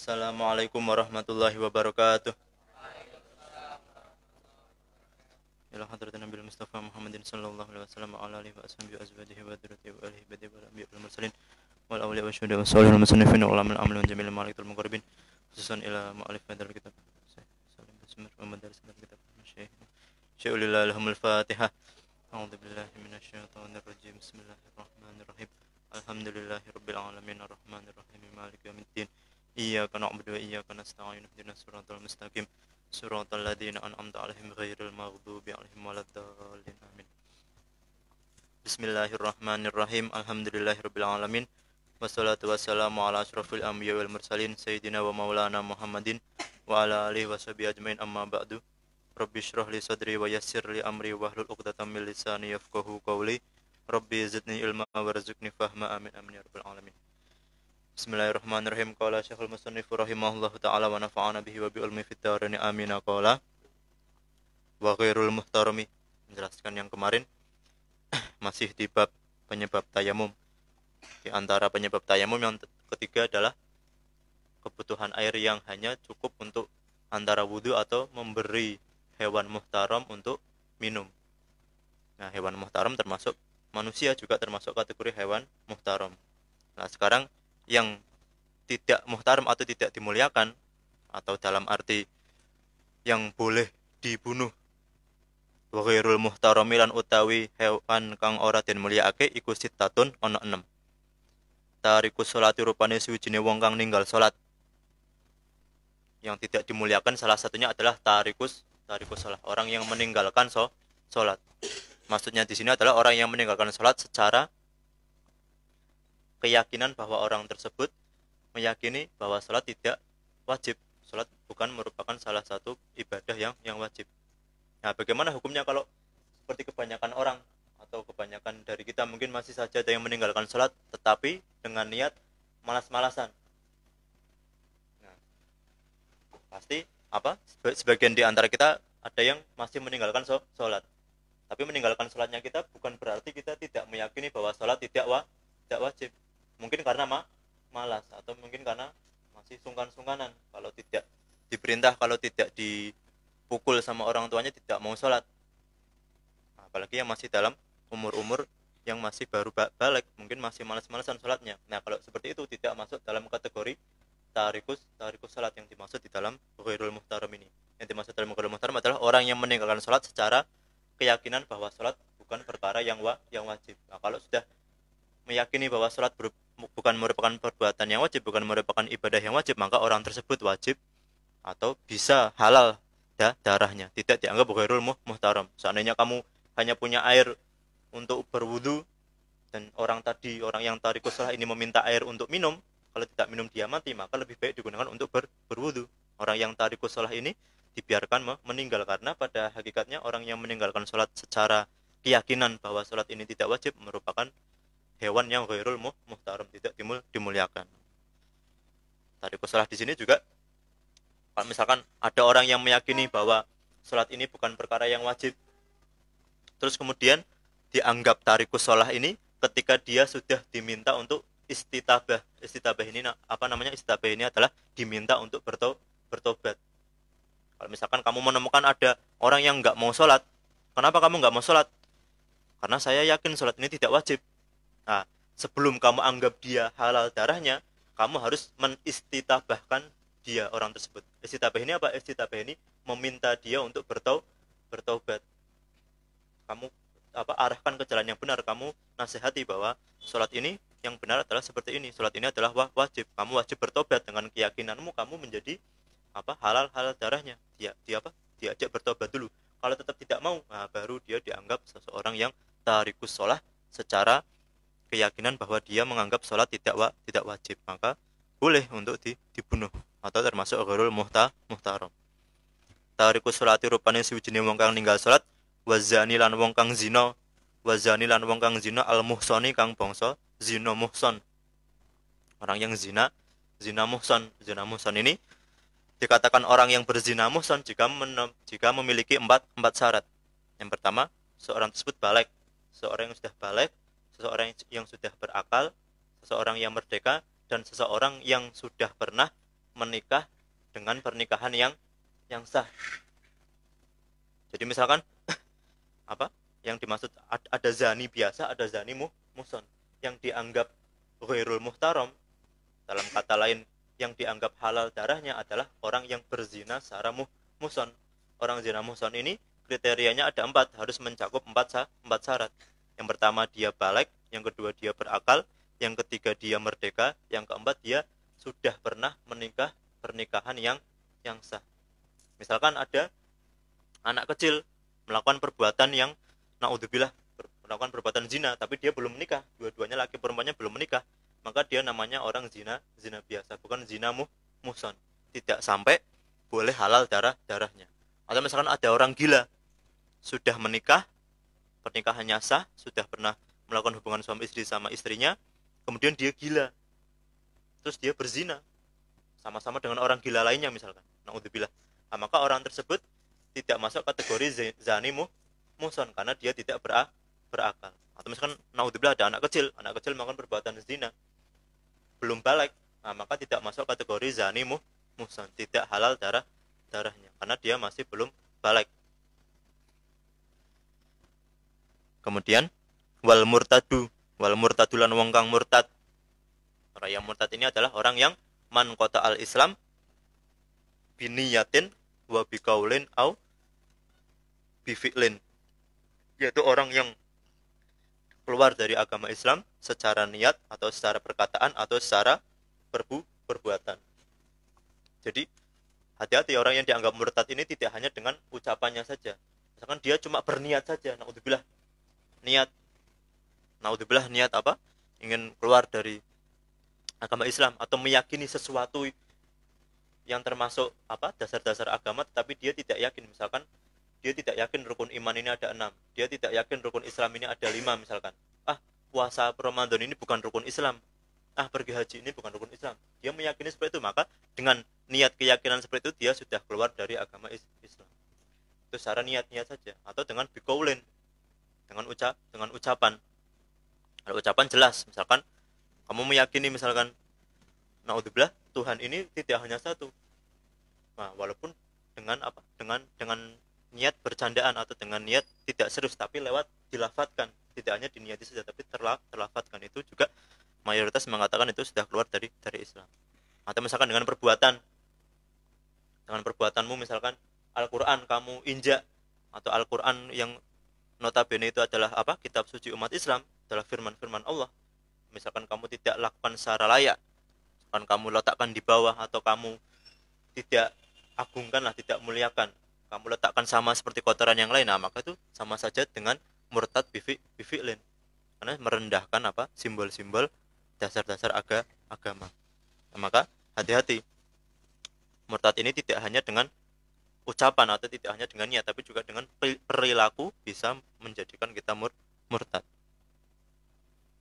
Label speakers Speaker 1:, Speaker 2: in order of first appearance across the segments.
Speaker 1: Assalamualaikum warahmatullahi wabarakatuh. Ila hadratin Nabil Mustafa Muhammadin sallallahu alaihi wasallam wa ala alihi wa ashabihi wa azwajihi wa dzurriyyatihi wa ahli baitihi wal anbiya'i wal mursalin wal awliya wa syuhada wa sholihin musannifin wa ulama al-amil wa jamil malaikatul muqarrabin khususan ila mu'allif hadal kitab Salim Basmir wa madaris hadal kitab Syai'ulillah lahumul fatihah. A'udzu billahi minasyaitonir rajim. Bismillahirrahmanirrahim. Alhamdulillahi rabbil alamin arrahmanir rahim maliki yaumiddin. Iyyaka na'budu wa iyyaka nasta'in ihdinas siratal mustaqim siratal ladzina an'amta 'alaihim ghairil maghdubi 'alaihim waladdallin amin. Bismillahirrahmanirrahim. Alhamdulillahirabbil alamin. Wassalatu wassalamu ala asyrafil anbiya'i wal mursalin sayyidina wa maulana Muhammadin wa ala alihi washabihi ajmain amma ba'du. Rabbi shrah li sadri wa yassir li amri wahlul 'uqdatam min lisani yafqahu qawli. Rabbi zidni ilma warzuqni fahma amin amin ya rabbal alamin. Bismillahirrahmanirrahim. Qala Syekhul Musannif rahimahullahu taala wa nafa'ana bihi wa bi ilmi fid dharain amin. Qala wa ghairul muhtarami. Menjelaskan yang kemarin masih di bab penyebab tayamum. Di antara penyebab tayamum yang ketiga adalah kebutuhan air yang hanya cukup untuk antara wudu atau memberi hewan muhtaram untuk minum. Nah, hewan muhtaram termasuk manusia juga termasuk kategori hewan muhtaram. Nah, sekarang yang tidak muhtaram atau tidak dimuliakan atau dalam arti yang boleh dibunuh wa ghairul muhtarami lan utawi hewan kang ora den mulyakake iku sittatun ana 6. Tarikus sholati rupane suwijine wong kang ninggal salat. Yang tidak dimuliakan salah satunya adalah tarikus salat, orang yang meninggalkan salat. Maksudnya di sini adalah orang yang meninggalkan salat secara keyakinan bahwa orang tersebut meyakini bahwa salat tidak wajib. Salat bukan merupakan salah satu ibadah yang wajib. Nah, bagaimana hukumnya kalau seperti kebanyakan orang atau kebanyakan dari kita mungkin masih saja ada yang meninggalkan salat tetapi dengan niat malas-malasan. Nah, pasti sebagian di antara kita ada yang masih meninggalkan salat. Tapi meninggalkan salatnya kita bukan berarti kita tidak meyakini bahwa salat tidak wajib. Mungkin karena malas atau mungkin karena masih sungkan-sungkanan, kalau tidak diperintah, kalau tidak dipukul sama orang tuanya tidak mau sholat. Apalagi yang masih dalam umur-umur yang masih baru balik, mungkin masih malas-malasan sholatnya. Nah, kalau seperti itu tidak masuk dalam kategori tarikus sholat yang dimaksud di dalam ghairul muhtaram ini. Yang dimaksud dalam ghairul muhtaram adalah orang yang meninggalkan sholat secara keyakinan bahwa sholat bukan perkara yang wajib. Nah, kalau sudah meyakini bahwa sholat bukan merupakan perbuatan yang wajib, bukan merupakan ibadah yang wajib, maka orang tersebut wajib atau bisa halal darahnya, tidak dianggap ghairul muhtaram. Seandainya kamu hanya punya air untuk berwudu dan orang yang tarikus shalah ini meminta air untuk minum, kalau tidak minum dia mati, maka lebih baik digunakan untuk berwudu. Orang yang tarikus shalah ini dibiarkan meninggal, karena pada hakikatnya orang yang meninggalkan sholat secara keyakinan bahwa sholat ini tidak wajib merupakan hewan yang ghairul muhtaram, tidak dimuliakan. Tarikus shalah di sini juga kalau misalkan ada orang yang meyakini bahwa sholat ini bukan perkara yang wajib, terus kemudian dianggap tarikus shalah ini ketika dia sudah diminta untuk istitabah. Istitabah ini Istitabah ini adalah diminta untuk bertobat. Kalau misalkan kamu menemukan ada orang yang nggak mau sholat, kenapa kamu nggak mau sholat? Karena saya yakin sholat ini tidak wajib. Nah, sebelum kamu anggap dia halal darahnya, kamu harus menistitabahkan dia, orang tersebut. Istitabah ini apa? Istitabah ini meminta dia untuk bertaubat. Kamu arahkan ke jalan yang benar, kamu nasihati bahwa sholat ini yang benar adalah seperti ini. Sholat ini adalah wajib. Kamu wajib bertobat dengan keyakinanmu, kamu menjadi halal darahnya. Diajak bertobat dulu. Kalau tetap tidak mau, nah, baru dia dianggap seseorang yang tarikus shalah secara keyakinan bahwa dia menganggap sholat tidak wajib, maka boleh untuk dibunuh atau termasuk ghairul muhtaram. Tarikus sholati rupane suwijine wong kang ninggal sholat, wazani lan wong kang zina, al muhsani kang bangsa zina muhsan. Orang yang zina muhsan ini dikatakan orang yang berzina muhsan jika memiliki empat syarat. Yang pertama, seorang tersebut balik, seorang yang sudah balik, seseorang yang sudah berakal, seseorang yang merdeka, dan seseorang yang sudah pernah menikah dengan pernikahan yang sah. Jadi misalkan apa? Yang dimaksud ada zani biasa, ada zani muhson. Yang dianggap ghairul muhtaram, dalam kata lain yang dianggap halal darahnya adalah orang yang berzina secara muhson. Orang zina muhson ini kriterianya ada 4, harus mencakup 4 syarat. Yang pertama dia baligh, yang kedua dia berakal, yang ketiga dia merdeka, yang keempat dia sudah pernah menikah pernikahan yang sah. Misalkan ada anak kecil melakukan perbuatan yang naudzubillah, melakukan perbuatan zina tapi dia belum menikah, dua-duanya laki perempuannya belum menikah, maka dia namanya orang zina biasa, bukan zina muhson. Tidak sampai boleh halal darahnya. Atau misalkan ada orang gila sudah menikah, pernikahannya sah, sudah pernah melakukan hubungan suami istri sama istrinya, kemudian dia gila, terus dia berzina sama-sama dengan orang gila lainnya misalkan, naudzubillah, nah, maka orang tersebut tidak masuk kategori zani muhson karena dia tidak berakal. Atau misalkan naudzubillah ada anak kecil melakukan perbuatan zina belum baligh, nah, maka tidak masuk kategori zani muhson, tidak halal darahnya karena dia masih belum baligh. Kemudian wal murtadu lan wong kang murtad. Orang yang murtad ini adalah orang yang man qata al Islam biniyatin wa biqaulin au bifi'lin, yaitu orang yang keluar dari agama Islam secara niat atau secara perkataan atau secara perbuatan. Jadi hati-hati orang yang dianggap murtad ini tidak hanya dengan ucapannya saja. Misalkan dia cuma berniat saja, naudzubillah, niat apa? Ingin keluar dari agama Islam atau meyakini sesuatu yang termasuk apa? Dasar-dasar agama, tetapi dia tidak yakin. Misalkan dia tidak yakin rukun iman ini ada 6, dia tidak yakin rukun Islam ini ada 5 misalkan. Puasa Ramadan ini bukan rukun Islam. Pergi haji ini bukan rukun Islam. Dia meyakini seperti itu, maka dengan niat keyakinan seperti itu dia sudah keluar dari agama Islam. Itu secara niat-niat saja, atau dengan biqaulin, dengan ucapan. Kalau ucapan jelas, misalkan kamu meyakini misalkan naudzubillah Tuhan ini tidak hanya satu. Nah, walaupun dengan apa? Dengan niat bercandaan atau dengan niat tidak serius tapi lewat dilafatkan, tidak hanya diniati saja tapi terlafatkan, itu juga mayoritas mengatakan itu sudah keluar dari Islam. Atau misalkan dengan perbuatanmu misalkan Al-Qur'an kamu injak, atau Al-Qur'an yang notabene itu adalah apa? Kitab suci umat Islam, adalah firman-firman Allah. Misalkan kamu tidak lakukan secara layak, misalkan kamu letakkan di bawah atau kamu tidak agungkanlah, tidak muliakan, kamu letakkan sama seperti kotoran yang lain, nah maka itu sama saja dengan murtad bifi'lin, karena merendahkan apa? Simbol-simbol dasar-dasar agama. Nah, maka hati-hati, murtad ini tidak hanya dengan ucapan atau tidak hanya dengan niat, tapi juga dengan perilaku bisa menjadikan kita murtad.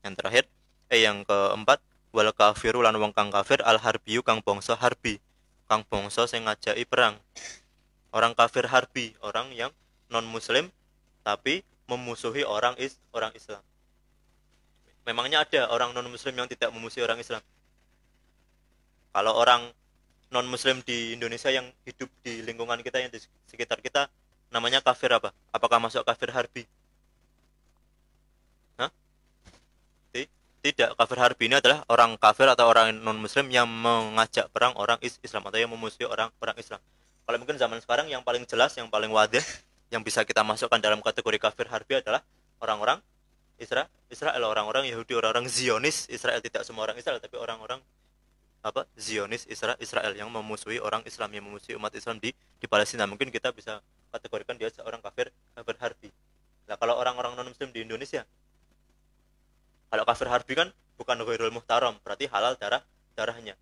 Speaker 1: Yang terakhir, yang keempat, wal kafiru lan wong kang kafir al harbiyu kang bangsa harbi, kang bangsa sing ngajaki perang. Orang kafir harbi, orang yang non muslim tapi memusuhi orang Islam. Memangnya ada orang non muslim yang tidak memusuhi orang Islam? Kalau orang non muslim di Indonesia yang hidup di lingkungan kita, yang di sekitar kita, namanya kafir apa? Apakah masuk kafir harbi? Tidak. Kafir harbi ini adalah orang kafir atau orang non muslim yang mengajak perang orang Islam atau yang memusuhi orang Islam. Kalau mungkin zaman sekarang yang paling jelas, yang paling wadah, yang bisa kita masukkan dalam kategori kafir harbi adalah orang-orang Israel, orang-orang Yahudi, orang-orang Zionis Israel. Tidak semua orang Israel, tapi orang-orang apa? Zionis Israel yang memusuhi orang Islam, yang memusuhi umat Islam di Palestina. Mungkin kita bisa kategorikan dia seorang kafir harbi. Nah, kalau orang-orang non muslim di Indonesia, kalau kafir harbi kan bukan ghairul muhtaram, berarti halal darahnya.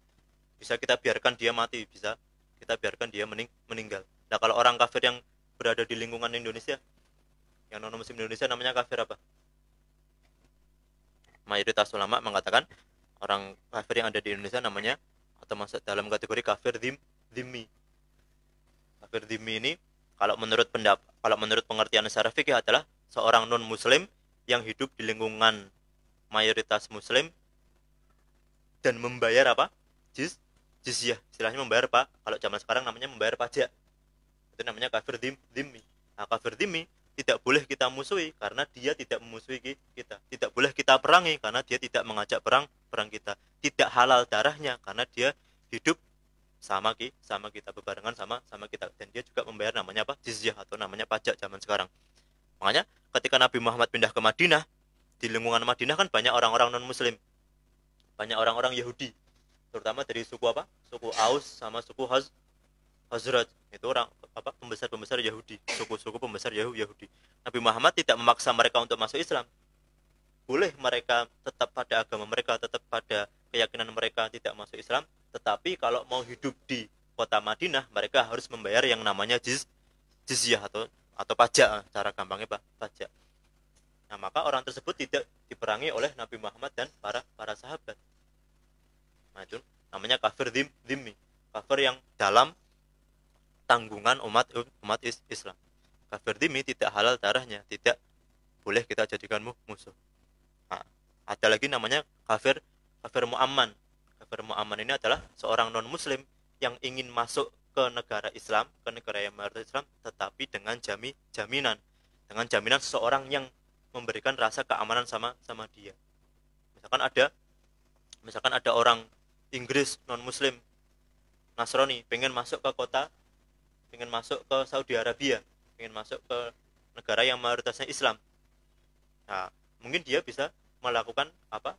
Speaker 1: Bisa kita biarkan dia mati, bisa kita biarkan dia meninggal. Nah, kalau orang kafir yang berada di lingkungan Indonesia, yang non muslim Indonesia, namanya kafir apa? Mayoritas ulama mengatakan orang kafir yang ada di Indonesia namanya atau masuk dalam kategori kafir dhimmi. Kafir dhimmi ini kalau menurut pengertian secara fikih adalah seorang non muslim yang hidup di lingkungan mayoritas muslim dan membayar apa? jizyah, istilahnya membayar apa? Kalau zaman sekarang namanya membayar pajak. Itu namanya kafir dhimmi. Nah, kafir dhimmi tidak boleh kita musuhi karena dia tidak memusuhi kita. Tidak boleh kita perangi karena dia tidak mengajak perang kita. Tidak halal darahnya karena dia hidup sama kita, bebarengan sama kita, dan dia juga membayar namanya apa? Jizyah atau namanya pajak zaman sekarang. Makanya ketika Nabi Muhammad pindah ke Madinah, di lingkungan Madinah kan banyak orang-orang non muslim, banyak orang-orang Yahudi, terutama dari suku apa? Suku Aus sama suku Hazraj. Itu orang apa? Pembesar-pembesar Yahudi, suku-suku pembesar Yahudi. Nabi Muhammad tidak memaksa mereka untuk masuk Islam. Boleh mereka tetap pada agama mereka, tetap pada keyakinan mereka, tidak masuk Islam, tetapi kalau mau hidup di kota Madinah, mereka harus membayar yang namanya jizyah atau pajak, cara gampangnya pajak. Nah, maka orang tersebut tidak diperangi oleh Nabi Muhammad dan para sahabat. Nah, itu namanya kafir dhimmi, kafir yang dalam tanggungan umat Islam. Kafir dhimmi tidak halal darahnya, tidak boleh kita jadikan musuh. Nah, ada lagi namanya kafir mu'amman. Kafir mu'amman ini adalah seorang non muslim yang ingin masuk ke negara Islam, ke negara yang mayoritas Islam, tetapi dengan jaminan seseorang yang memberikan rasa keamanan sama dia. Misalkan ada orang Inggris non muslim Nasrani pengen masuk ke kota, pengen masuk ke Saudi Arabia, pengen masuk ke negara yang mayoritasnya Islam. Nah, mungkin dia bisa melakukan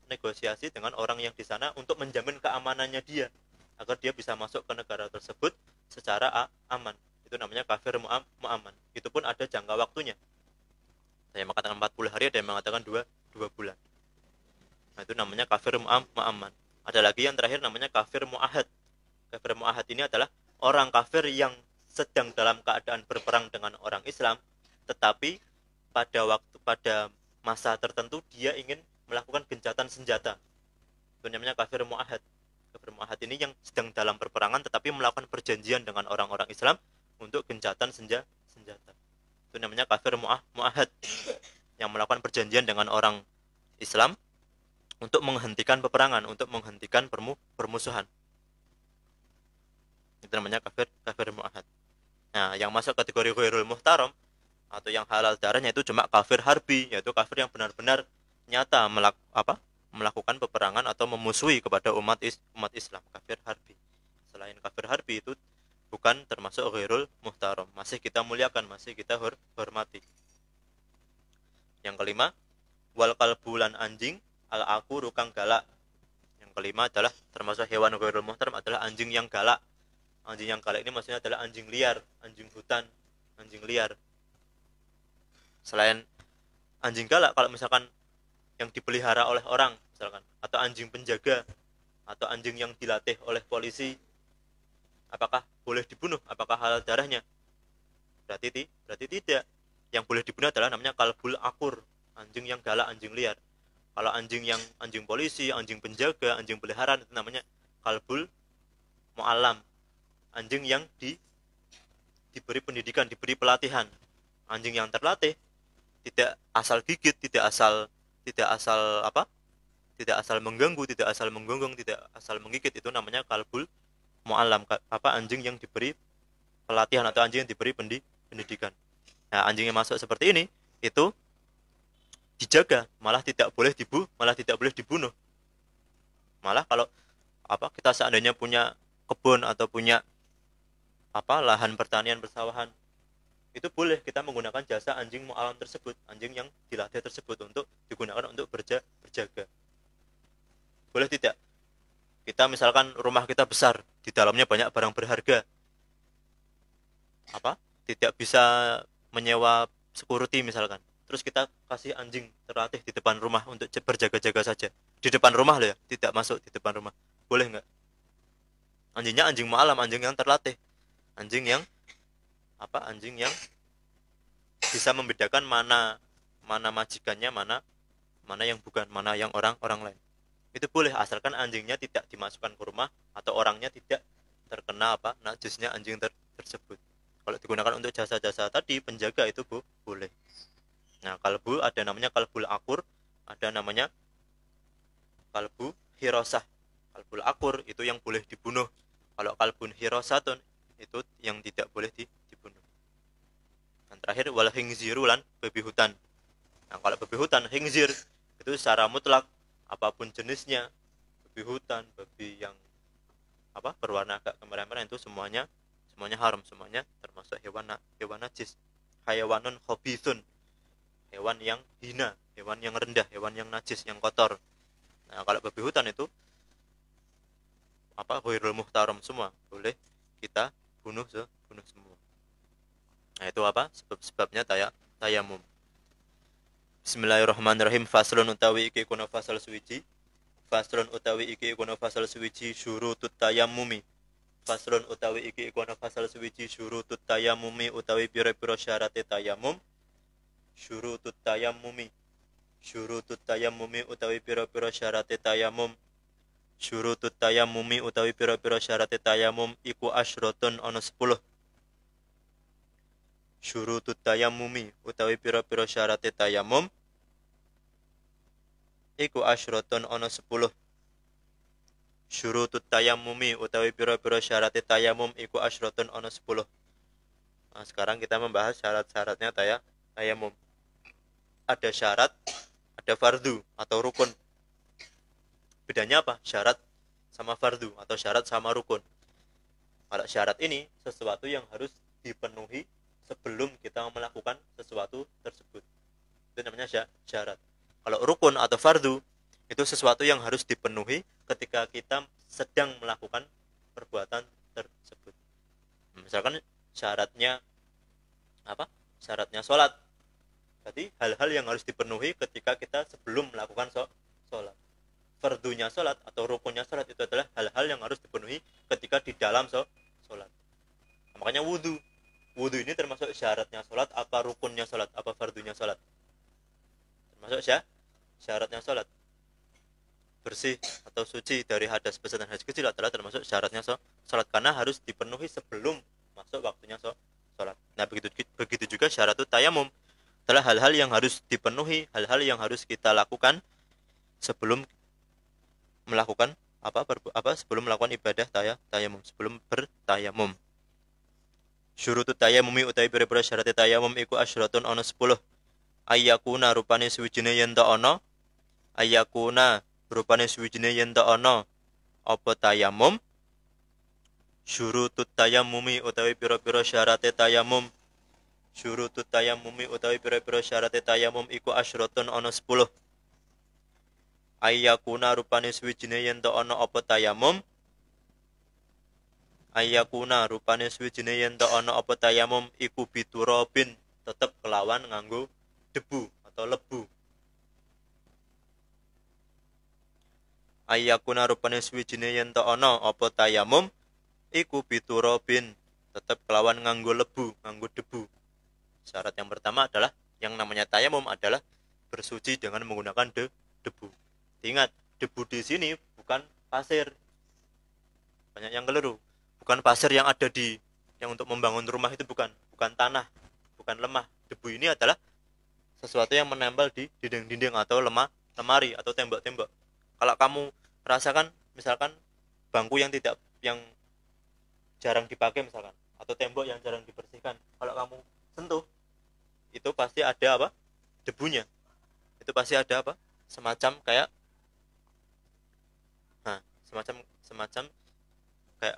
Speaker 1: negosiasi dengan orang yang di sana untuk menjamin keamanannya dia, agar dia bisa masuk ke negara tersebut secara aman. Itu namanya kafir mu'amman. Itu pun ada jangka waktunya. Saya mengatakan 40 hari, ada yang mengatakan 2 bulan. Nah, itu namanya kafir mu'amman. Ada lagi yang terakhir namanya kafir mu'ahad. Kafir mu'ahad ini adalah orang kafir yang sedang dalam keadaan berperang dengan orang Islam, tetapi pada masa tertentu dia ingin melakukan gencatan senjata. Itu namanya kafir mu'ahad. Kafir mu'ahad ini yang sedang dalam perperangan tetapi melakukan perjanjian dengan orang-orang Islam untuk gencatan senjata. Itu namanya kafir mu'ahad, yang melakukan perjanjian dengan orang Islam untuk menghentikan peperangan, untuk menghentikan permusuhan. Itu namanya kafir mu'ahad. Nah, yang masuk kategori ghairul muhtaram atau yang halal darahnya itu cuma kafir harbi, yaitu kafir yang benar-benar nyata melakukan peperangan atau memusuhi kepada umat Islam, kafir harbi. Selain kafir harbi itu bukan termasuk ghairul muhtaram, masih kita muliakan, masih kita hormati. Yang kelima, wal kalbulan anjing, al aku rukang galak. Yang kelima adalah termasuk hewan ghairul muhtaram adalah anjing yang galak. Anjing yang galak ini maksudnya adalah anjing liar, anjing hutan, anjing liar. Selain anjing galak, kalau misalkan yang dipelihara oleh orang misalkan, atau anjing penjaga, atau anjing yang dilatih oleh polisi, apakah boleh dibunuh? Apakah halal darahnya? Berarti tidak. Yang boleh dibunuh adalah namanya kalbul akur, anjing yang galak, anjing liar. Kalau anjing polisi, anjing penjaga, anjing peliharaan itu namanya kalbul mu'allam, anjing yang diberi pendidikan, diberi pelatihan. Anjing yang terlatih, tidak asal gigit, tidak asal mengganggu, tidak asal menggonggong, tidak asal menggigit, itu namanya kalbul mu'allam, anjing yang diberi pelatihan atau anjing yang diberi pendidikan. Nah, anjing yang masuk seperti ini itu dijaga, malah tidak boleh dibunuh. Malah kalau kita seandainya punya kebun atau punya lahan pertanian persawahan, itu boleh kita menggunakan jasa anjing mu'allam tersebut, anjing yang dilatih tersebut untuk digunakan untuk berjaga. Boleh tidak? Kita misalkan rumah kita besar, di dalamnya banyak barang berharga, tidak bisa menyewa security misalkan, terus kita kasih anjing terlatih di depan rumah untuk berjaga-jaga saja, di depan rumah loh ya, tidak masuk di depan rumah, boleh nggak? Anjingnya anjing mu'allam, anjing yang terlatih, anjing yang bisa membedakan mana majikannya, mana yang bukan, mana yang orang lain. Itu boleh asalkan anjingnya tidak dimasukkan ke rumah atau orangnya tidak terkena najisnya anjing tersebut. Kalau digunakan untuk jasa-jasa tadi penjaga itu boleh. Nah, kalbu ada namanya kalbul akur, ada namanya kalbu hirosah. Kalbul akur itu yang boleh dibunuh Kalau kalbun hirasatun itu yang tidak boleh dibunuh. Dan terakhir wal hingziru lan babi hutan. Nah, kalau babi hutan hingzir itu secara mutlak apapun jenisnya, babi hutan, babi yang berwarna agak kemerah-merah itu semuanya haram, semuanya termasuk hewan najis. Hayawanun khabithun, hewan yang hina, hewan yang rendah, hewan yang najis, yang kotor. Nah, kalau babi hutan itu ghairul muhtaram semua, boleh kita bunuh semua. Nah, itu sebabnya tayamum. Bismillahirrahmanirrahim. Faslun utawi iki kuna fasal suwiji. Faslun utawi iki kuna fasal suwiji syurutut tayammumi. Faslun utawi iki kuna fasal suwiji syurutut tayammumi utawi pira-pira syarate tayamum. Syurutut tayammumi. Syurutut tayammumi utawi pira-pira syarate tayamum. Syurutut tayammumi utawi pira-pira syarate tayamum iku asyratun ana 10. Syurutut tayammumi utawi pira-pira syarate tayamum iku asyratun ana 10. Syurutut tayammumi utawi pira-pira syarate tayamum iku asyratun ana 10. Nah, sekarang kita membahas syarat-syaratnya tayamum. Ada syarat, ada fardu atau rukun. Bedanya apa? Syarat sama fardu atau syarat sama rukun. Kalau syarat ini sesuatu yang harus dipenuhi sebelum kita melakukan sesuatu tersebut. Itu namanya syarat. Kalau rukun atau fardu itu sesuatu yang harus dipenuhi ketika kita sedang melakukan perbuatan tersebut. Misalkan syaratnya Syaratnya sholat. Berarti hal-hal yang harus dipenuhi ketika kita sebelum melakukan sholat. Fardunya sholat atau rukunnya sholat itu adalah hal-hal yang harus dipenuhi ketika di dalam sholat. Makanya wudhu ini termasuk syaratnya sholat, apa rukunnya sholat, apa fardunya sholat? Termasuk syaratnya sholat. Bersih atau suci dari hadas besar dan hadas kecil adalah termasuk syaratnya sholat, karena harus dipenuhi sebelum masuk waktunya sholat. Nah, begitu juga syaratut tayamum adalah hal-hal yang harus dipenuhi, hal-hal yang harus kita lakukan sebelum melakukan sebelum melakukan ibadah tayamum, sebelum bertayamum. Syurutut tayammumi utawi pira-pira syarat tayamum iku asyratun ana 10. Ayyakuna rupane suwijine yen ta ana. Ayyakuna rupane suwijine yen ta ana apa tayamum. Syurutut tayammumi utawi pira-pira syarat tayamum. Syurutut tayammumi utawi pira-pira syarat tayamum iku asyratun ana 10. Ayyakuna rupane suwijine yen ta ana apa tayamum. Ayyakuna rupane suwijine yen ta ana apa tayamum iku biturabin, tetep kelawan nganggo debu atau lebu. Ayyakuna rupane suwijine yen ta ana apa tayamum iku biturabin, tetep kelawan nganggo lebu, nganggo debu. Syarat yang pertama adalah yang namanya tayamum adalah bersuci dengan menggunakan debu. Ingat, debu di sini bukan pasir. Banyak yang keliru. Bukan pasir yang ada yang untuk membangun rumah itu, bukan tanah, bukan lemah. Debu ini adalah sesuatu yang menempel di dinding-dinding atau lemari atau tembok-tembok. Kalau kamu rasakan misalkan bangku yang jarang dipakai misalkan, atau tembok yang jarang dibersihkan, kalau kamu sentuh itu pasti ada debunya. Itu pasti ada semacam kayak semacam kayak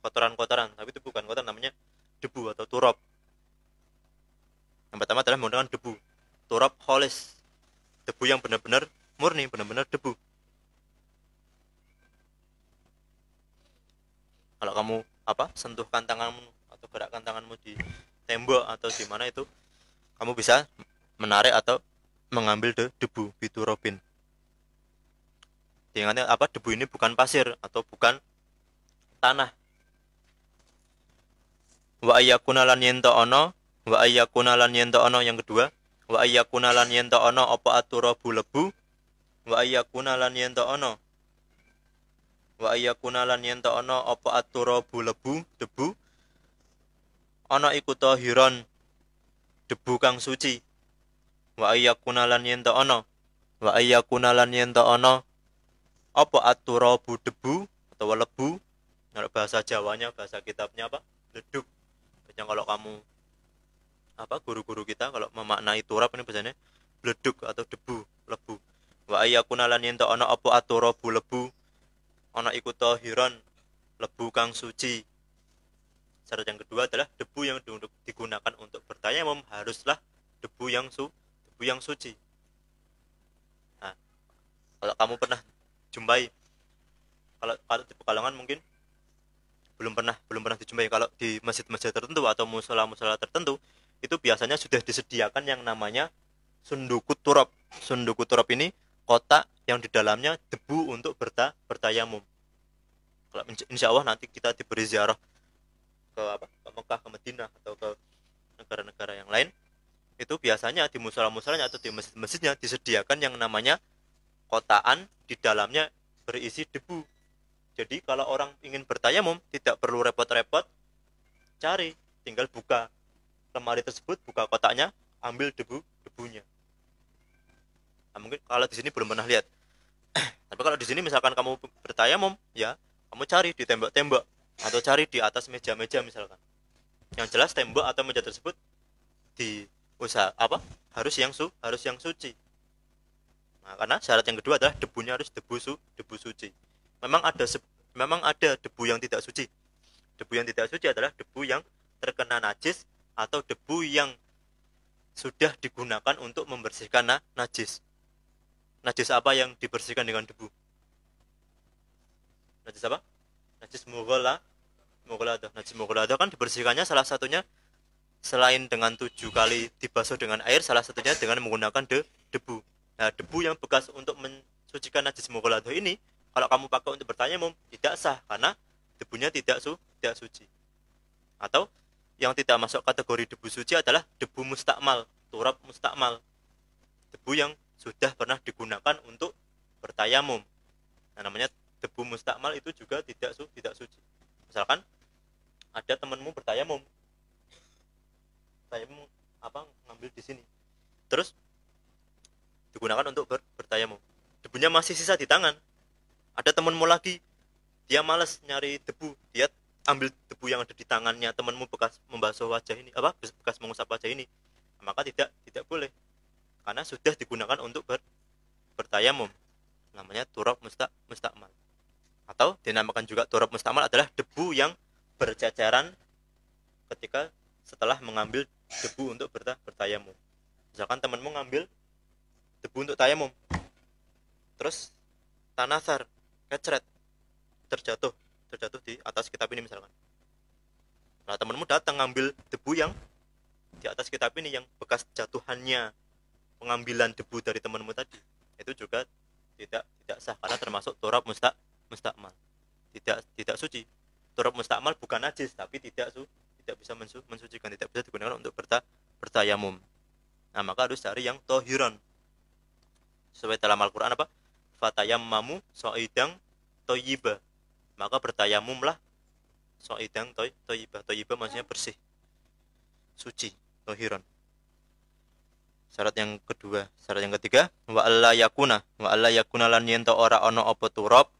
Speaker 1: kotoran-kotoran, tapi itu bukan kotoran, namanya debu atau turab. Yang pertama adalah menggunakan debu, turab kholis, debu yang benar-benar murni, benar-benar debu. Kalau kamu sentuhkan tanganmu atau gerakkan tanganmu di tembok atau di mana itu, kamu bisa menarik atau mengambil debu biturabin. Diingatnya debu ini bukan pasir atau bukan tanah. Wa ayyakuna lan yen ta ana, yang kedua, wa ayyakuna lan yen ta ana apa aturabu lebu, wa ayyakuna lan yen ta ana apa aturabu lebu, debu ana iku tahiran, debu kang suci. Wa ayyakuna lan yen ta ana apa aturabu debu atau lebu Kalau bahasa Jawanya, bahasa kitabnya apa? Bledug. Biasanya kalau kamu apa guru-guru kita kalau memaknai turab ini biasanya bledug atau debu, lebu. Wa ayyakuna lan yen ana apa aturabu lebu, ana iku tahiran, lebu kang suci. Syarat yang kedua adalah debu yang digunakan untuk bertayamum haruslah debu yang suci. Nah, kalau kamu pernah jumpai, kalau di Pekalongan mungkin belum pernah dijumpai, kalau di masjid-masjid tertentu atau musola-musola tertentu itu biasanya sudah disediakan yang namanya sundukut turab. Sundukut turab ini kotak yang di dalamnya debu untuk bertayamum. Kalau insya Allah nanti kita diberi ziarah ke Mekah, ke Madinah atau ke negara-negara yang lain, itu biasanya di musola-musolanya atau di masjid-masjidnya disediakan yang namanya kotaan di dalamnya berisi debu. Jadi kalau orang ingin bertayamum tidak perlu repot-repot cari, tinggal buka lemari tersebut, buka kotaknya, ambil debunya. Nah, mungkin kalau di sini belum pernah lihat. Tapi kalau di sini misalkan kamu bertayamum, ya kamu cari di tembok-tembok atau cari di atas meja-meja misalkan. Yang jelas tembok atau meja tersebut harus yang suci. Nah, karena syarat yang kedua adalah debunya harus debu suci. Memang ada debu yang tidak suci. Debu yang tidak suci adalah debu yang terkena najis atau debu yang sudah digunakan untuk membersihkan najis. Najis apa yang dibersihkan dengan debu? Najis apa? Najis mughalladah. Najis mughalladah kan dibersihkannya salah satunya selain dengan 7 kali dibasuh dengan air, salah satunya dengan menggunakan debu. Nah, debu yang bekas untuk mensucikan najis mughalladah ini kalau kamu pakai untuk bertayamum tidak sah karena debunya tidak suci. Atau yang tidak masuk kategori debu suci adalah debu mustakmal, turab mustakmal. Debu yang sudah pernah digunakan untuk bertayamum. Nah, namanya debu mustakmal itu juga tidak suci. Misalkan ada temanmu bertayamum ngambil di sini. Terus digunakan untuk bertayamum. Debunya masih sisa di tangan. Ada temanmu lagi, dia malas nyari debu, dia ambil debu yang ada di tangannya temanmu bekas membasuh wajah ini, bekas mengusap wajah ini, maka tidak boleh karena sudah digunakan untuk bertayamum. Namanya turab mustakmal. Atau dinamakan juga turab mustakmal adalah debu yang berceceran ketika setelah mengambil debu untuk bertayamum. Misalkan temanmu ngambil debu untuk tayamum, terus tanasar, kecret, terjatuh di atas kitab ini misalkan. Nah, temanmu datang ngambil debu yang di atas kitab ini yang bekas jatuhannya pengambilan debu dari temanmu tadi, itu juga tidak sah karena termasuk turab mustakmal. Tidak suci. Turab mustakmal bukan najis tapi tidak bisa mensucikan, tidak bisa digunakan untuk bertayamum. Nah, maka harus cari yang tohiron. Sesuai dalam Al-Qur'an apa? Fatayammamu so'idang toyiba, maka bertayamumlah so'idang toyiba. Toyiba maksudnya bersih, suci, tohiron. Syarat yang ketiga, wa alla yakuna lan yen to ora ana apa turab,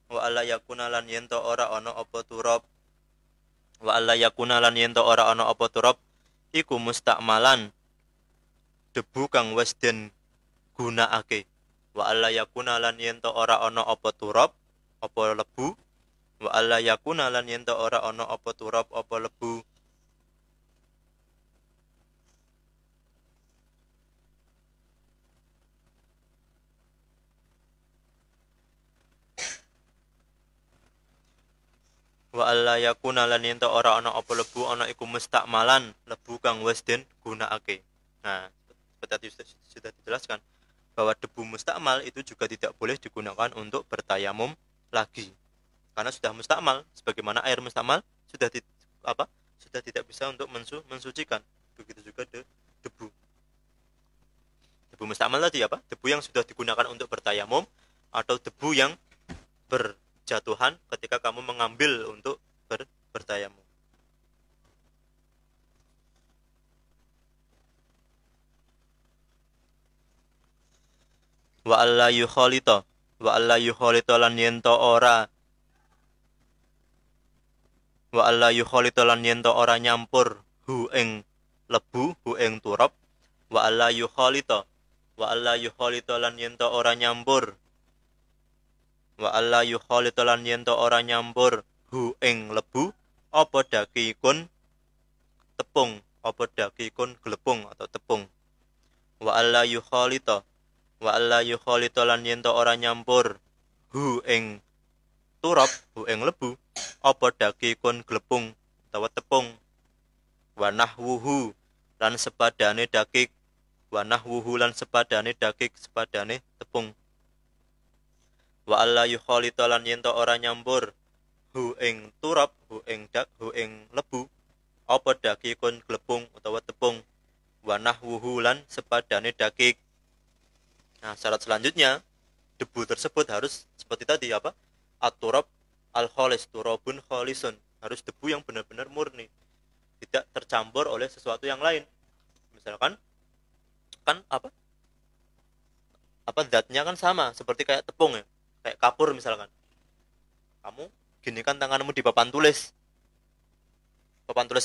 Speaker 1: wa alla yakuna lan yen to ora ana apa turab, wa alla yakuna lan yen to ora ana apa turab iku mustakmalan, debu kang wis den gunakake. Wa alla yakuna lan yen to ora ana apa turab apa lebu, wa alla yakuna lan yen to ora ana apa turab apa lebu. Wa alla yakuna lan yen to ora ana apa lebu ana iku mustakmalan, lebu kang wis den gunakake. Nah, seperti sudah dijelaskan bahwa debu mustakmal itu juga tidak boleh digunakan untuk bertayamum lagi karena sudah mustakmal, sebagaimana air mustakmal sudah tidak bisa untuk mensucikan. Begitu juga debu mustakmal tadi debu yang sudah digunakan untuk bertayamum atau debu yang berjatuhan ketika kamu mengambil untuk bertayamum. Wa alla yukhalita lan yen to ora wa alla yukhalita lan yen to ora nyampur hu ing lebu hu ing turab wa alla yukhalita lan yen to ora nyampur wa alla yukhalita lan yen to ora nyampur hu ing lebu apa dakikun tepung apa dakikun glepung atau tepung wa alla yukhalita lan yen to ora nyampur hu ing turab hu ing lebu apa dakikun glepung utawa tepung wa nahwuhu lan sepadane dakik wa nahwuhu lan sepadane dakik sepadane tepung wa alla yukhalita lan yen to ora nyampur hu ing turab hu ing lebu apa dakikun glepung utawa tepung wa nahwuhu lan sepadane dakik. Nah, syarat selanjutnya debu tersebut harus seperti tadi apa? At-turab al-khalis, turabun khalisun. Harus debu yang benar-benar murni, tidak tercampur oleh sesuatu yang lain. Misalkan kan apa zatnya kan sama seperti kayak tepung ya, kayak kapur misalkan. Kamu ginikan tanganmu di papan tulis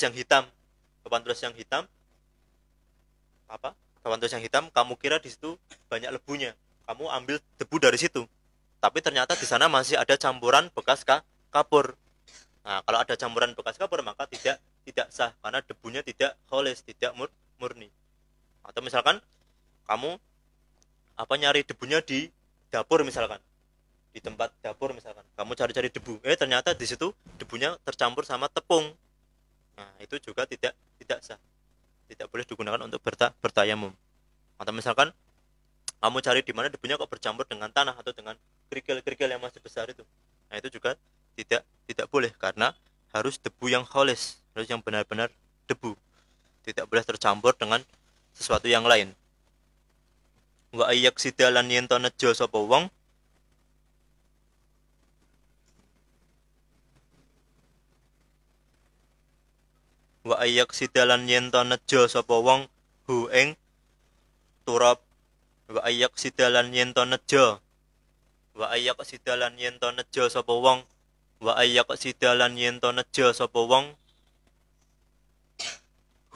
Speaker 1: yang hitam, papan tulis yang hitam kamu kira di situ banyak lebunya, kamu ambil debu dari situ, tapi ternyata di sana masih ada campuran bekas kapur. Nah, kalau ada campuran bekas kapur maka tidak sah karena debunya tidak khalis, tidak murni. Atau misalkan kamu nyari debunya di dapur misalkan, di tempat dapur misalkan, kamu cari-cari debu, ternyata di situ debunya tercampur sama tepung. Nah, itu juga tidak sah, tidak boleh digunakan untuk bertayamum. Atau misalkan kamu cari di mana debunya kok bercampur dengan tanah atau dengan kerikil-kerikil yang masih besar itu, nah itu juga tidak boleh karena harus debu yang khalis, harus yang benar-benar debu, tidak boleh tercampur dengan sesuatu yang lain. Wa ayyak sidalan yen to nejo sapa wong wa ayyak sidalan yen to nejo sapa wong hu ing turab wa ayyak sidalan yen to nejo wa ayyak sidalan yen to nejo sapa wong wa ayyak sidalan yen to nejo sapa wong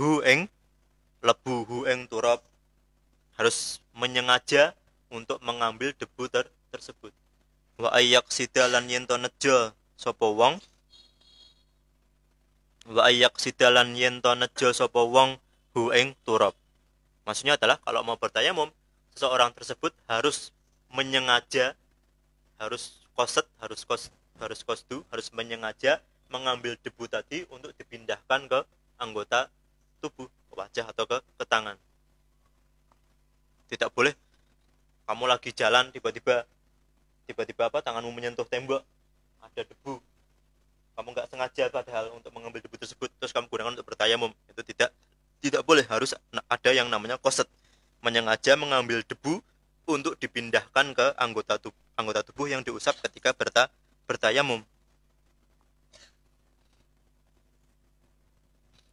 Speaker 1: hu ing lebu hu ing turab, harus menyengaja untuk mengambil debu tersebut. Wa ayyak sidalan yen to nejo sapa wong wa ayyak sidalan yen to nejo sapa wong hu ing turab. Maksudnya adalah kalau mau bertayamum, seseorang tersebut harus menyengaja, harus menyengaja mengambil debu tadi untuk dipindahkan ke anggota tubuh, ke wajah atau ke tangan. Tidak boleh kamu lagi jalan tiba-tiba tanganmu menyentuh tembok, ada debu, kamu nggak sengaja padahal untuk mengambil debu tersebut terus kamu gunakan untuk bertayamum, itu tidak boleh. Harus ada yang namanya qasd, menyengaja mengambil debu untuk dipindahkan ke anggota tubuh yang diusap ketika bertayamum.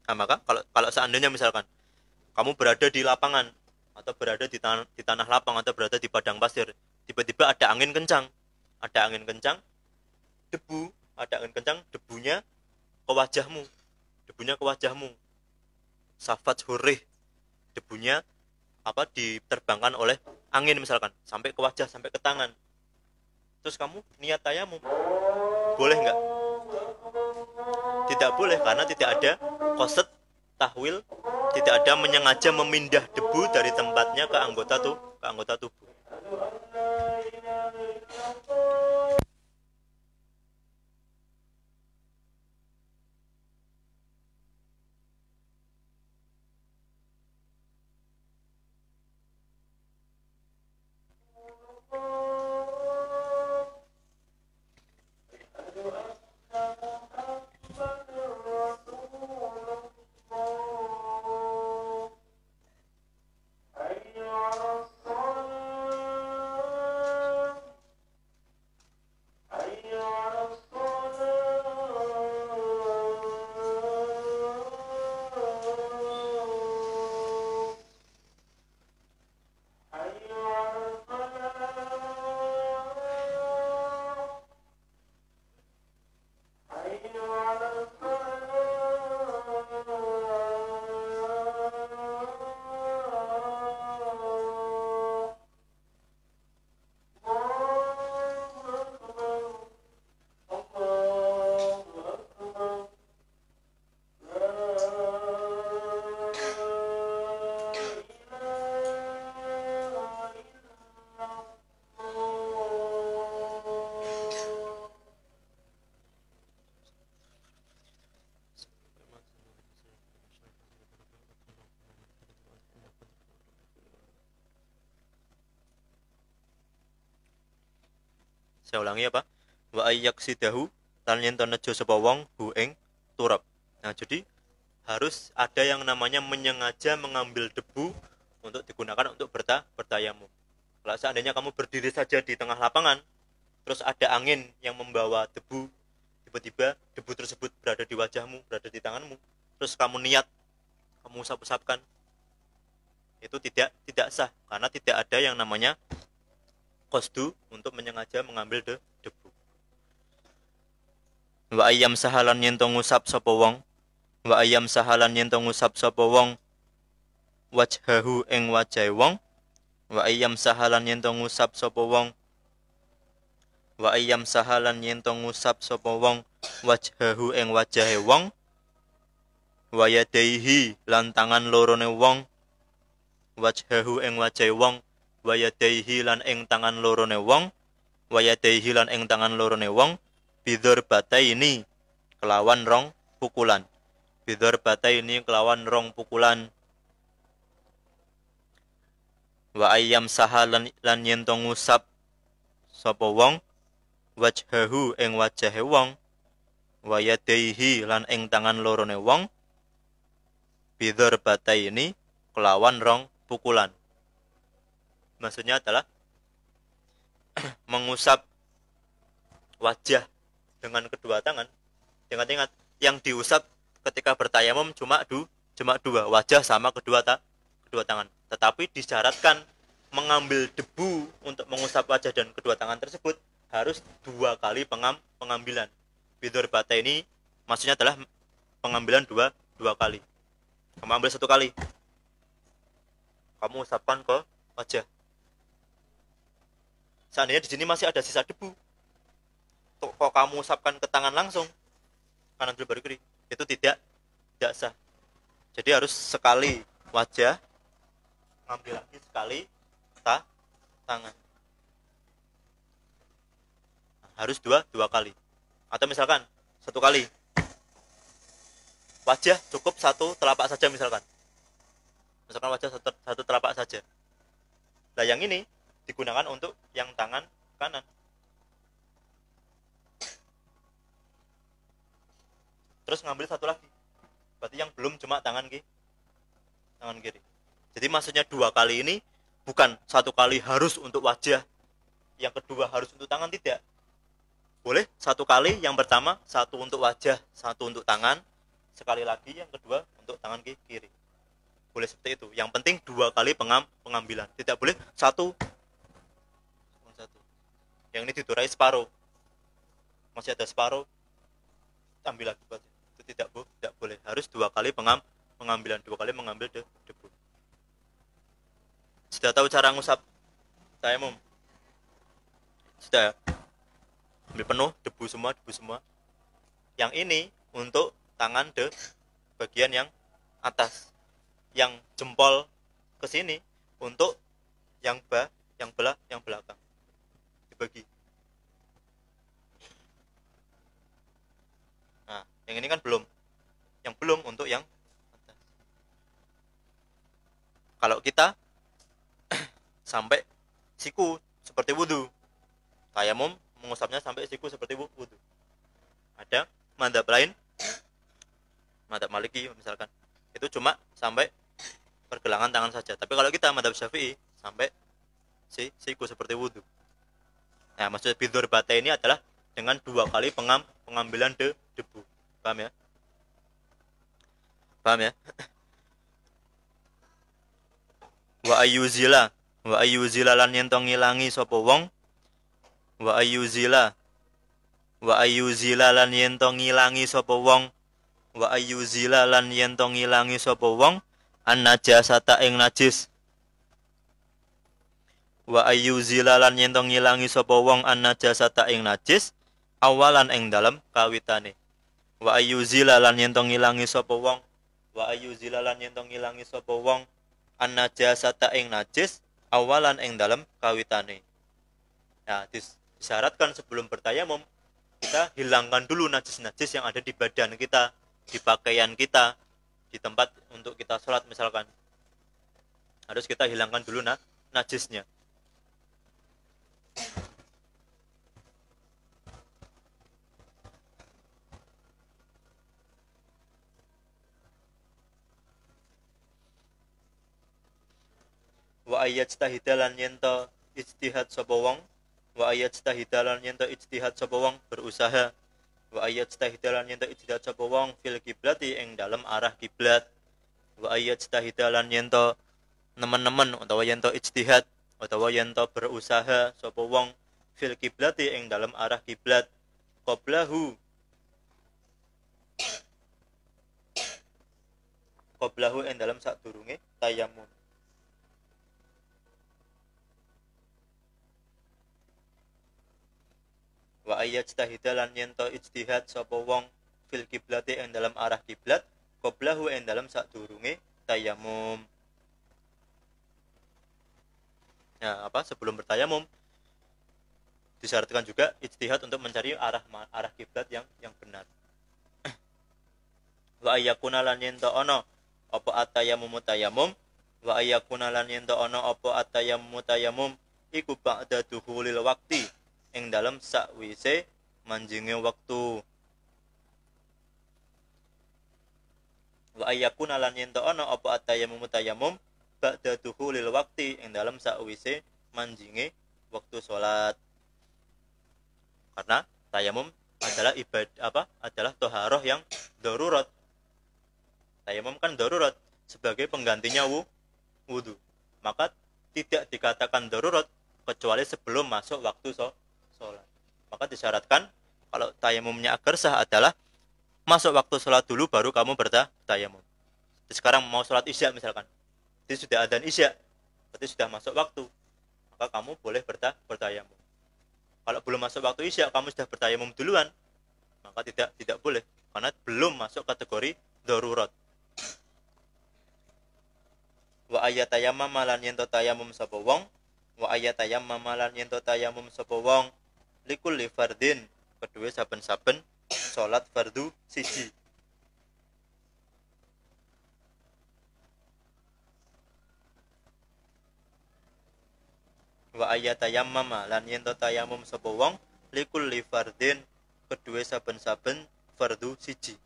Speaker 1: Nah, maka kalau seandainya misalkan kamu berada di lapangan atau berada di tanah lapang atau berada di padang pasir, tiba-tiba ada angin kencang, debunya ke wajahmu, safat hurih, debunya diterbangkan oleh angin misalkan sampai ke wajah, sampai ke tangan, terus kamu niat tayamum, boleh nggak? Tidak boleh karena tidak ada qasd tahwil, tidak ada menyengaja memindah debu dari tempatnya ke anggota tubuh. Saya ulangi apa? Wa ayyaksidahu lan yen to nejo sapa wong hu ing turab. Nah, jadi harus ada yang namanya menyengaja mengambil debu untuk digunakan untuk bertayamum. Kalau seandainya kamu berdiri saja di tengah lapangan, terus ada angin yang membawa debu, tiba-tiba debu tersebut berada di wajahmu, berada di tanganmu, terus kamu niat, kamu usap-usapkan, itu tidak sah, karena tidak ada yang namanya qasdu untuk menyengaja mengambil debu. Wa ayyam sahalan yen to ngusap sapa wong, wa ayyam sahalan yen to ngusap sapa wong wajhahu ing wajahe wong, wa ayyam sahalan yen to ngusap sapa wong, wa ayyam sahalan yen to ngusap sapa wong wajhahu ing wajahe wong, wa yadaihi lan tangan lorone wong, wajhahu ing wajahe wong, wa yadaihi lan ing tangan lorone wong, wa yadaihi lan ing tangan lorone wong, bidhor bataini kelawan rong pukulan, bidhor bataini kelawan rong pukulan, wa ayyam sahalan lan yen to ngusap sapa wong wajhahu ing wajahe wong, wa yadaihi lan ing tangan lorone wong, bidhor bataini kelawan rong pukulan. Maksudnya adalah mengusap wajah dengan kedua tangan. Ingat-ingat, yang diusap ketika bertayamum cuma dua, wajah sama kedua tangan. Tetapi disyaratkan mengambil debu untuk mengusap wajah dan kedua tangan tersebut harus 2 kali pengambilan. Bidhor bata ini maksudnya adalah pengambilan dua kali. Kamu ambil 1 kali, kamu usapkan ke wajah. Seandainya di sini masih ada sisa debu, kok kamu usapkan ke tangan langsung, kanan dulu baru kiri, itu tidak sah. Jadi harus sekali wajah, ambil lagi sekali tangan. Nah, harus dua kali. Atau misalkan 1 kali, wajah cukup 1 telapak saja misalkan. Misalkan wajah 1 telapak saja. Nah, yang ini digunakan untuk yang tangan kanan. Terus ngambil 1 lagi, berarti yang belum cuma tangan kiri. Jadi maksudnya 2 kali ini bukan 1 kali harus untuk wajah, yang kedua harus untuk tangan, tidak. Boleh 1 kali, yang pertama 1 untuk wajah, 1 untuk tangan, sekali lagi yang kedua untuk tangan kiri. Boleh seperti itu. Yang penting 2 kali pengambilan. Tidak boleh 1. Yang ini didurai separuh, masih ada separuh, ambil lagi. Itu tidak boleh. Harus 2 kali pengambilan, 2 kali mengambil debu. Sudah tahu cara ngusap tayamum? Sudah ya? Ambil penuh debu semua. Yang ini untuk tangan bagian yang atas, yang jempol ke sini untuk yang belakang, dibagi. Nah, yang ini kan belum. Yang belum untuk yang atas. Kalau kita sampai siku seperti wudu, tayamum mengusapnya sampai siku seperti wudu. Ada mazhab lain, mazhab Maliki misalkan, itu cuma sampai pergelangan tangan saja. Tapi kalau kita mazhab Syafi'i sampai siku seperti wudu. Nah, maksud bidhor bata ini adalah dengan 2 kali pengambilan debu. Paham ya? Wa ayyuzila lan yen to ngilangi sapa wong, wa ayyuzila lan yen to ngilangi sapa wong, wa ayyuzila lan yen to ngilangi sapa wong an najasata ing najis, wa ayyuzila lan yen to ngilangi sapa wong an najasata ing najis awalan ing dalem kawitane. Wa ayyuzila lan yen to ngilangi sapa wong, wa ayyuzila lan yen to ngilangi sapa wong an najasata ing najis awalan ing dalem kawitane. Nah, disyaratkan sebelum bertayamum kita hilangkan dulu najis-najis yang ada di badan kita, di pakaian kita, di tempat untuk kita sholat misalkan. Harus kita hilangkan dulu najisnya. wa ayyajtahida lan yento ijtihad sapa wong wa ayyajtahida lan yento ijtihad sapa wong berusaha wa ayyajtahida lan yento ijtihad sapa wong fil kiblati ing dalem arah kiblat wa ayyajtahida lan yento nemen-nemen utawa yento ijtihad utawa yento berusaha sapa wong fil kiblati ing dalem arah kiblat qablahu ing dalem sadurunge tayamum. Wa ayyajtahida lan yento ijtihad sapa wong fil kiblati ing dalem arah kiblat qablahu ing dalem sadurunge tayamum. Nah, sebelum bertayamum disyaratkan juga ijtihad untuk mencari arah kiblat yang benar. Wa ayyakuna lan yento ana apa atayamum tayamum wa ayyakuna lan yento ana apa atayamum tayamum iku ba'da duhulil waqti ing dalem sakwise manjinge wektu. Wa ayyakuna lan yento ana apa atayamum tayamum ba'da duhulil waqti ing dalem sakwise manjinge waktu salat. Karena tayamum adalah adalah toharoh yang darurat. Tayamum kan darurat sebagai penggantinya wudu. Maka tidak dikatakan darurat kecuali sebelum masuk waktu sholat. Maka disyaratkan kalau tayamumnya agar sah adalah masuk waktu sholat dulu baru kamu bertayamum. Sekarang mau sholat isya misalkan, jadi sudah adzan isya, berarti sudah masuk waktu, maka kamu boleh bertayamum. Kalau belum masuk waktu isya kamu sudah bertayamum duluan, maka tidak boleh karena belum masuk kategori darurat. Wa ayatayammama lan yento tayamum sapa wong wa ayatayammama lan yento tayamum sapa wong likulli fardin kedue saben-saben salat fardu siji. Wa ayatayammama lan yento tayamum sapa wong likulli fardin kedue saben-saben fardu siji.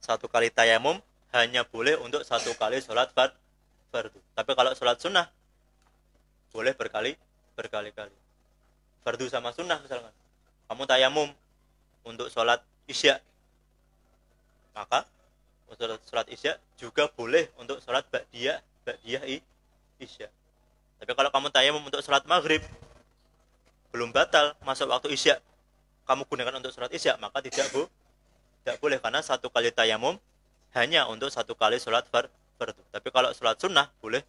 Speaker 1: Satu kali tayamum hanya boleh untuk satu kali sholat fardu. Tapi kalau sholat sunnah boleh berkali-kali. Fardu sama sunnah misalkan. Kamu tayamum untuk sholat isya, maka untuk sholat isya juga boleh untuk sholat ba'diyah isya. Tapi kalau kamu tayamum untuk sholat maghrib belum batal masuk waktu isya, kamu gunakan untuk sholat isya, maka tidak boleh karena satu kali tayamum hanya untuk satu kali sholat fardu. Tapi kalau sholat sunnah boleh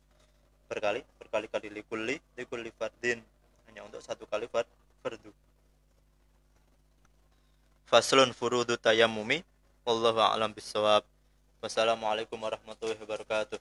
Speaker 1: berkali-kali likulli fardin hanya untuk satu kali fardu. Faslun furudu tayammumi wallahu a'lam bissawab. Wassalamualaikum warahmatullahi wabarakatuh.